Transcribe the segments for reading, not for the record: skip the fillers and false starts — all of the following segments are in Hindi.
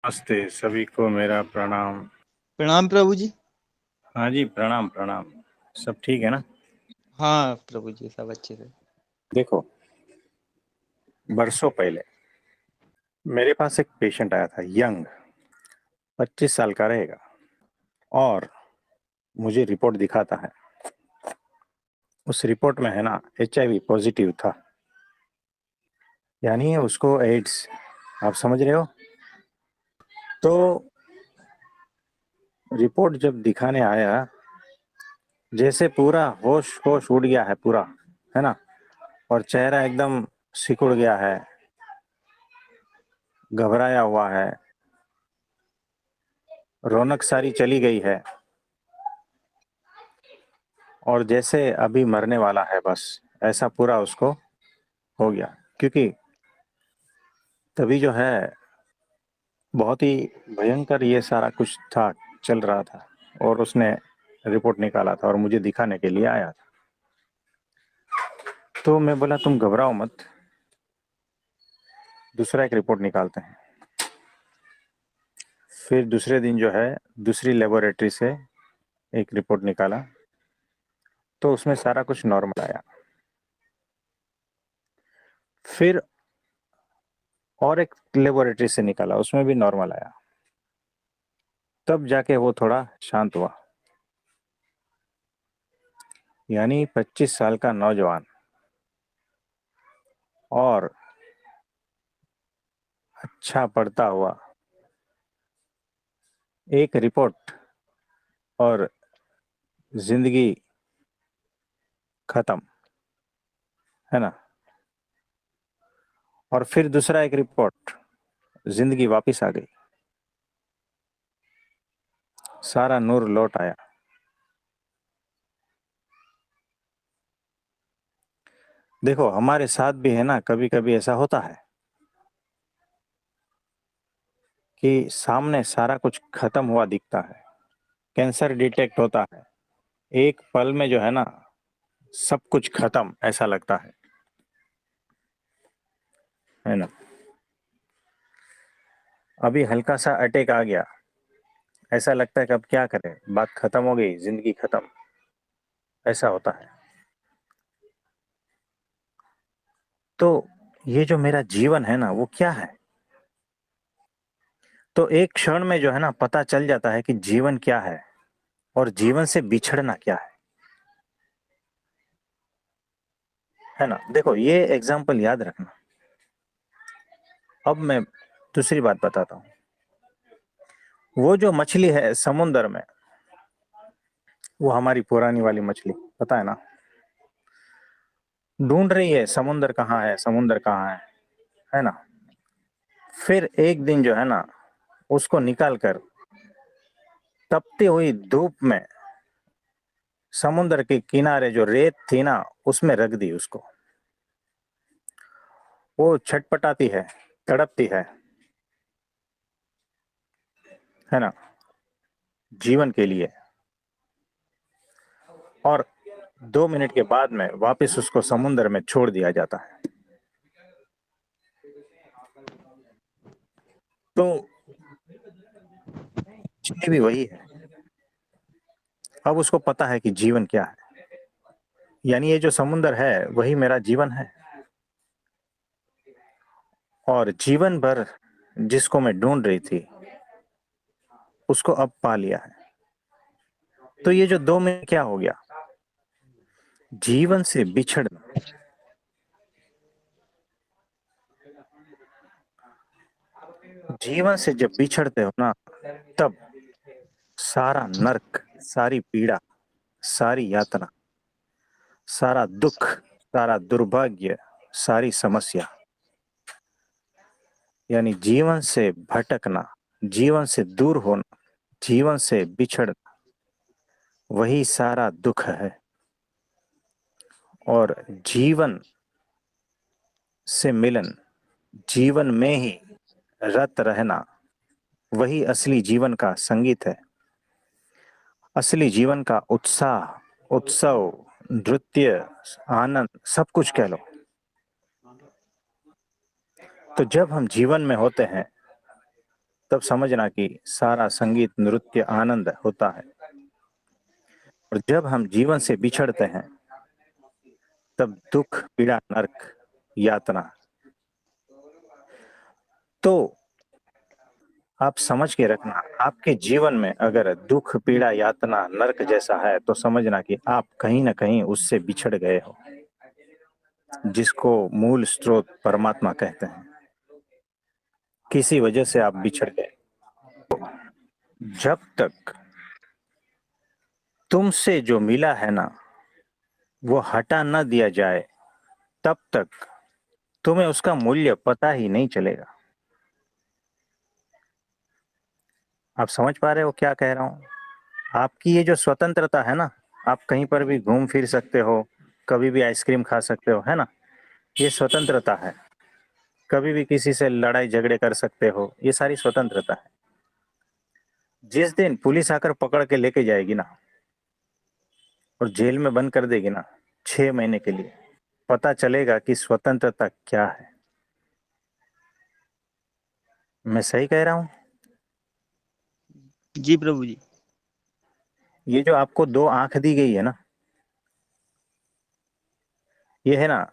नमस्ते सभी को मेरा प्रणाम। प्रणाम प्रभु जी। हाँ जी, प्रणाम प्रणाम। सब ठीक है ना? हाँ प्रभु जी, सब अच्छे से। देखो, बरसों पहले मेरे पास एक पेशेंट आया था, यंग, 25 साल का रहेगा। और मुझे रिपोर्ट दिखाता है, उस रिपोर्ट में है ना, HIV पॉजिटिव था। यानी उसको एड्स, आप समझ रहे हो? तो रिपोर्ट जब दिखाने आया, जैसे पूरा होश होश उड़ गया है पूरा, है ना। और चेहरा एकदम सिकुड़ गया है, घबराया हुआ है, रौनक सारी चली गई है, और जैसे अभी मरने वाला है बस, ऐसा पूरा उसको हो गया। क्योंकि तभी जो है, बहुत ही भयंकर ये सारा कुछ था, चल रहा था। और उसने रिपोर्ट निकाला था और मुझे दिखाने के लिए आया था। तो मैं बोला तुम घबराओ मत, दूसरा एक रिपोर्ट निकालते हैं। फिर दूसरे दिन जो है, दूसरी लेबोरेटरी से एक रिपोर्ट निकाला, तो उसमें सारा कुछ नॉर्मल आया। फिर और एक लेबोरेटरी से निकाला, उसमें भी नॉर्मल आया। तब जाके वो थोड़ा शांत हुआ। यानी 25 साल का नौजवान, और अच्छा पढ़ता हुआ, एक रिपोर्ट और जिंदगी खत्म, है ना। और फिर दूसरा एक रिपोर्ट, जिंदगी वापस आ गई, सारा नूर लौट आया। देखो, हमारे साथ भी है ना, कभी कभी ऐसा होता है कि सामने सारा कुछ खत्म हुआ दिखता है, कैंसर डिटेक्ट होता है, एक पल में जो है ना, सब कुछ खत्म ऐसा लगता है ना। अभी हल्का सा अटैक आ गया, ऐसा लगता है कि अब क्या करें, बात खत्म हो गई, जिंदगी खत्म, ऐसा होता है। तो ये जो मेरा जीवन है ना, वो क्या है? तो एक क्षण में जो है ना, पता चल जाता है कि जीवन क्या है और जीवन से बिछड़ना क्या है ना। देखो, ये एग्जाम्पल याद रखना। अब मैं दूसरी बात बताता हूँ। वो जो मछली है समुन्द्र में, वो हमारी पुरानी वाली मछली, पता है ना, ढूंढ रही है समुन्द्र कहाँ है, समुन्द्र कहाँ है ना। फिर एक दिन जो है ना, उसको निकाल कर तपती हुई धूप में समुन्द्र के किनारे जो रेत थी ना, उसमें रख दी उसको। वो छटपटाती है, तड़पती है ना, जीवन के लिए। और 2 मिनट के बाद में वापस उसको समुन्द्र में छोड़ दिया जाता है। तो मछली भी वही है। अब उसको पता है कि जीवन क्या है। यानी ये जो समुन्द्र है, वही मेरा जीवन है। और जीवन भर जिसको मैं ढूंढ रही थी, उसको अब पा लिया है। तो ये जो 2 मिनट क्या हो गया, जीवन से बिछड़ना। जीवन से जब बिछड़ते हो ना, तब सारा नर्क, सारी पीड़ा, सारी यातना, सारा दुख, सारा दुर्भाग्य, सारी समस्या, यानी जीवन से भटकना, जीवन से दूर होना, जीवन से बिछड़ना, वही सारा दुख है। और जीवन से मिलन, जीवन में ही रत रहना, वही असली जीवन का संगीत है। असली जीवन का उत्साह, उत्सव, नृत्य, आनंद, सब कुछ कह लो। तो जब हम जीवन में होते हैं, तब समझना कि सारा संगीत नृत्य आनंद होता है। और जब हम जीवन से बिछड़ते हैं तब दुख पीड़ा नरक यातना। तो आप समझ के रखना, आपके जीवन में अगर दुख पीड़ा यातना नरक जैसा है तो समझना कि आप कहीं ना कहीं उससे बिछड़ गए हो, जिसको मूल स्रोत परमात्मा कहते हैं। किसी वजह से आप बिछड़ गए। जब तक तुमसे जो मिला है ना वो हटा न दिया जाए तब तक तुम्हें उसका मूल्य पता ही नहीं चलेगा। आप समझ पा रहे हो क्या कह रहा हूं? आपकी ये जो स्वतंत्रता है ना, आप कहीं पर भी घूम फिर सकते हो, कभी भी आइसक्रीम खा सकते हो, है ना, ये स्वतंत्रता है। कभी भी किसी से लड़ाई झगड़े कर सकते हो, ये सारी स्वतंत्रता है। जिस दिन पुलिस आकर पकड़ के लेके जाएगी ना और जेल में बंद कर देगी ना 6 महीने के लिए, पता चलेगा कि स्वतंत्रता क्या है। मैं सही कह रहा हूं? जी प्रभु जी। ये जो आपको 2 आंख दी गई है ना, ये है ना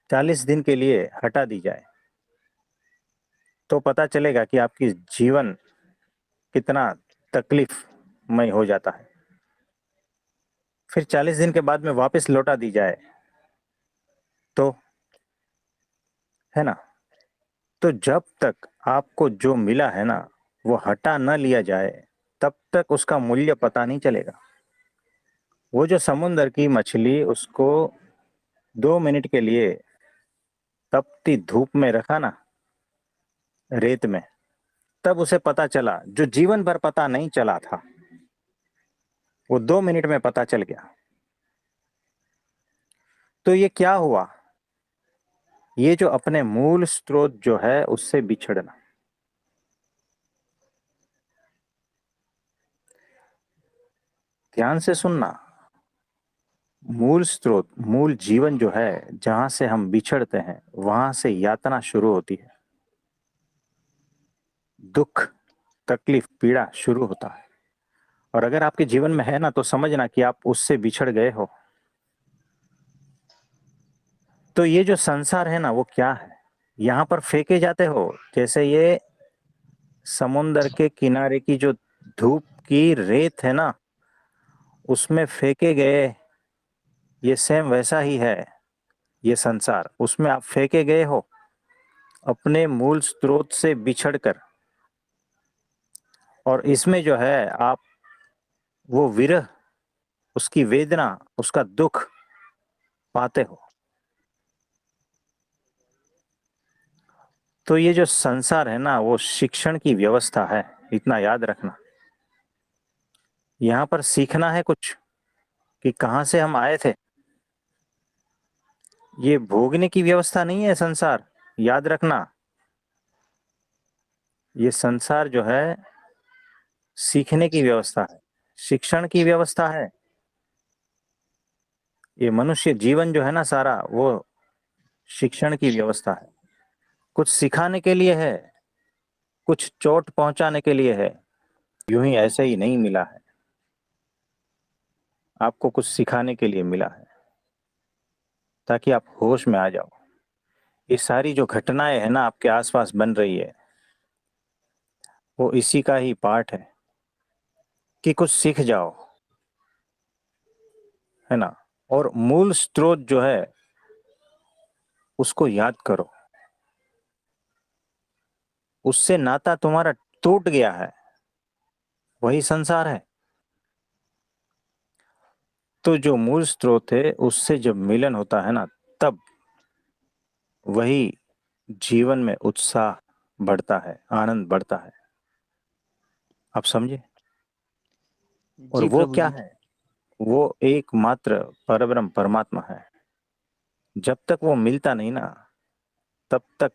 40 दिन के लिए हटा दी जाए तो पता चलेगा कि आपकी जीवन कितना तकलीफमय हो जाता है। फिर 40 दिन के बाद में वापस लौटा दी जाए तो, है ना, तो जब तक आपको जो मिला है ना वो हटा न लिया जाए तब तक उसका मूल्य पता नहीं चलेगा। वो जो समुद्र की मछली, उसको 2 मिनट के लिए तपती धूप में रखा ना, रेत में, तब उसे पता चला जो जीवन भर पता नहीं चला था, वो 2 मिनट में पता चल गया। तो ये क्या हुआ? ये जो अपने मूल स्रोत जो है उससे बिछड़ना। ध्यान से सुनना, मूल स्रोत, मूल जीवन जो है जहां से हम बिछड़ते हैं वहां से यातना शुरू होती है। दुख तकलीफ पीड़ा शुरू होता है। और अगर आपके जीवन में है ना तो समझना कि आप उससे बिछड़ गए हो। तो ये जो संसार है ना वो क्या है? यहां पर फेंके जाते हो, जैसे ये समुंदर के किनारे की जो धूप की रेत है ना उसमें फेंके गए, ये सेम वैसा ही है। ये संसार, उसमें आप फेंके गए हो अपने मूल स्रोत से बिछड़कर। और इसमें जो है आप वो विरह, उसकी वेदना, उसका दुख पाते हो। तो ये जो संसार है ना वो शिक्षण की व्यवस्था है, इतना याद रखना। यहाँ पर सीखना है कुछ कि कहाँ से हम आए थे। ये भोगने की व्यवस्था नहीं है संसार, याद रखना। ये संसार जो है सीखने की व्यवस्था है, शिक्षण की व्यवस्था है। ये मनुष्य जीवन जो है ना सारा वो शिक्षण की व्यवस्था है। कुछ सिखाने के लिए है, कुछ चोट पहुंचाने के लिए है। यूं ही ऐसे ही नहीं मिला है, आपको कुछ सिखाने के लिए मिला है ताकि आप होश में आ जाओ। ये सारी जो घटनाएं है ना आपके आसपास बन रही है वो इसी का ही पार्ट है कि कुछ सीख जाओ, है ना। और मूल स्रोत जो है उसको याद करो। उससे नाता तुम्हारा टूट गया है, वही संसार है। तो जो मूल स्रोत है उससे जब मिलन होता है ना तब वही जीवन में उत्साह बढ़ता है, आनंद बढ़ता है। आप समझे? और जी वो प्रभु क्या जी। है? वो एकमात्र परब्रह्म परमात्मा है। जब तक वो मिलता नहीं ना तब तक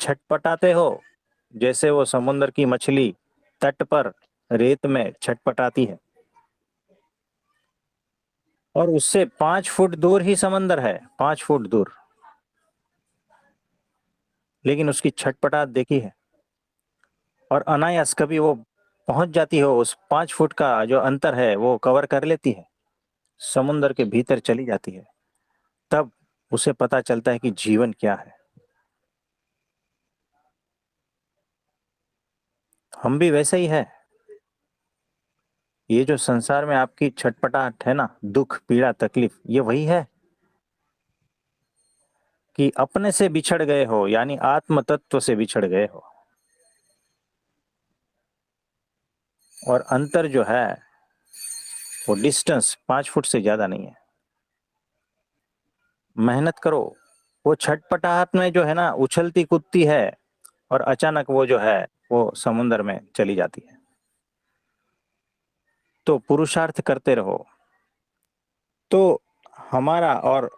छटपटाते हो, जैसे वो समुद्र की मछली तट पर रेत में छटपटाती है। और उससे 5 फुट दूर ही समंदर है, 5 फुट दूर, लेकिन उसकी छटपटाहट देखी है। और अनायास कभी वो पहुंच जाती हो, उस 5 फुट का जो अंतर है वो कवर कर लेती है, समुंदर के भीतर चली जाती है, तब उसे पता चलता है कि जीवन क्या है। हम भी वैसे ही है। ये जो संसार में आपकी छटपटाहट है ना, दुख पीड़ा तकलीफ, ये वही है कि अपने से बिछड़ गए हो, यानी आत्म तत्व से बिछड़ गए हो। और अंतर जो है वो डिस्टेंस 5 फुट से ज्यादा नहीं है। मेहनत करो। वो छटपटाहट में जो है ना उछलती कूदती है, और अचानक वो जो है वो समुद्र में चली जाती है। तो पुरुषार्थ करते रहो। तो हमारा और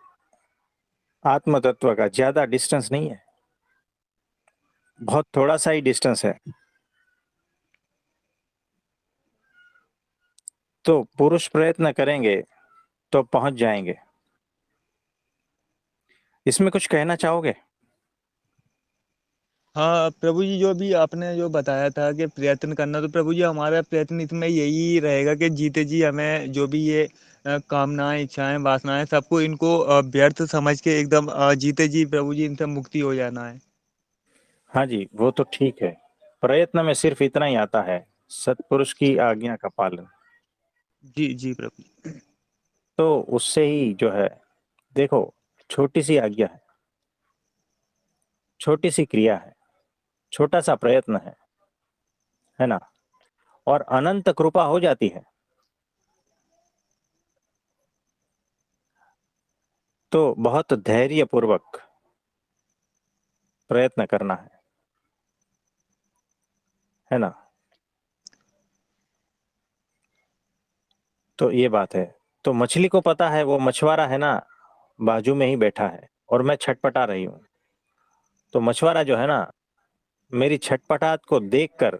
आत्म तत्व का ज्यादा डिस्टेंस नहीं है, बहुत थोड़ा सा ही डिस्टेंस है। तो पुरुष प्रयत्न करेंगे तो पहुंच जाएंगे। इसमें कुछ कहना चाहोगे? हाँ प्रभु जी, जो भी आपने जो बताया था कि प्रयत्न करना, तो प्रभु जी हमारा प्रयत्न इसमें यही रहेगा कि जीते जी हमें जो भी ये कामनाएं, इच्छाएं, वासनाएं, सबको इनको व्यर्थ समझ के एकदम जीते जी प्रभु जी इनसे मुक्ति हो जाना है। हाँ जी, वो तो ठीक है। प्रयत्न में सिर्फ इतना ही आता है, सत्पुरुष की आज्ञा का पालन। जी जी प्रभु जी। तो उससे ही जो है, देखो, छोटी सी आज्ञा है, छोटी सी क्रिया है, छोटा सा प्रयत्न है ना, और अनंत कृपा हो जाती है। तो बहुत धैर्य पूर्वक प्रयत्न करना है ना। तो ये बात है। तो मछली को पता है, वो मछुआरा है ना, बाजू में ही बैठा है और मैं छटपटा रही हूँ। तो मछुआरा जो है ना, मेरी छटपटाहट को देखकर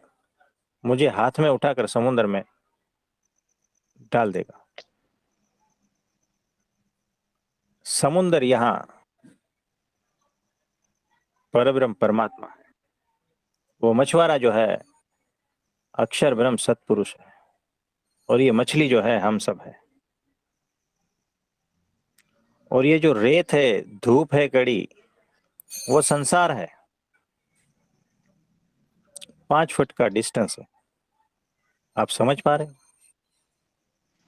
मुझे हाथ में उठाकर समुद्र में डाल देगा। समुद्र यहाँ परब्रह्म परमात्मा है, वो मछुआरा जो है अक्षर ब्रह्म सत्पुरुष है, और ये मछली जो है हम सब है। और ये जो रेत है, धूप है कड़ी, वो संसार है। 5 फुट का डिस्टेंस है। आप समझ पा रहे हैं?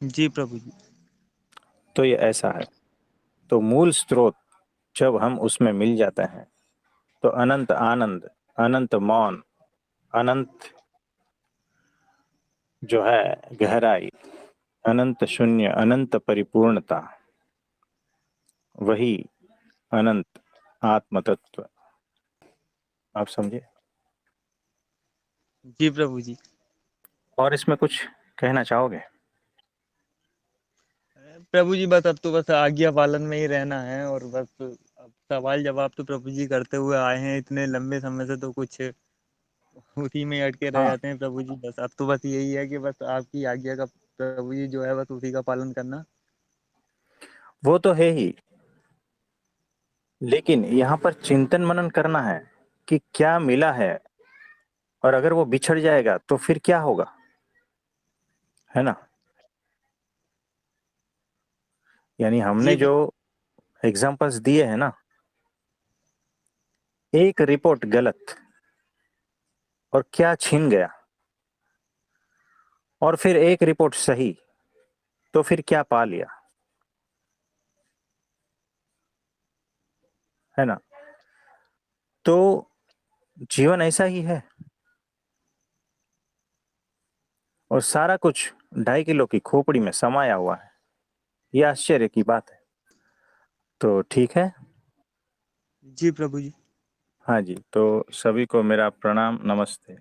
जी प्रभु जी। तो ये ऐसा है। तो मूल स्रोत जब हम उसमें मिल जाते हैं, तो अनंत आनंद, अनंत मौन, अनंत जो है गहराई, अनंत शून्य, अनंत परिपूर्णता, वही अनंत आत्म तत्व। आप समझे? जी प्रभु जी। और इसमें कुछ कहना चाहोगे? प्रभु जी बस अब तो बस आज्ञा पालन में ही रहना है, और बस अब सवाल जवाब तो प्रभु जी करते हुए आए हैं इतने लंबे समय से, तो कुछ उसी में अटके रह हाँ, जाते हैं प्रभु जी। बस अब तो बस यही है कि बस आपकी आज्ञा का प्रभु जी जो है बस उसी का पालन करना। वो तो है ही, लेकिन यहाँ पर चिंतन मनन करना है कि क्या मिला है, और अगर वो बिछड़ जाएगा तो फिर क्या होगा, है ना। यानी हमने जी जो एग्जाम्पल्स दिए हैं ना, एक रिपोर्ट गलत और क्या छीन गया, और फिर एक रिपोर्ट सही, तो फिर क्या पा लिया, है ना। तो जीवन ऐसा ही है, और सारा कुछ 2.5 किलो की खोपड़ी में समाया हुआ है। यह आश्चर्य की बात है। तो ठीक है। जी प्रभु जी। हाँ जी, तो सभी को मेरा प्रणाम, नमस्ते।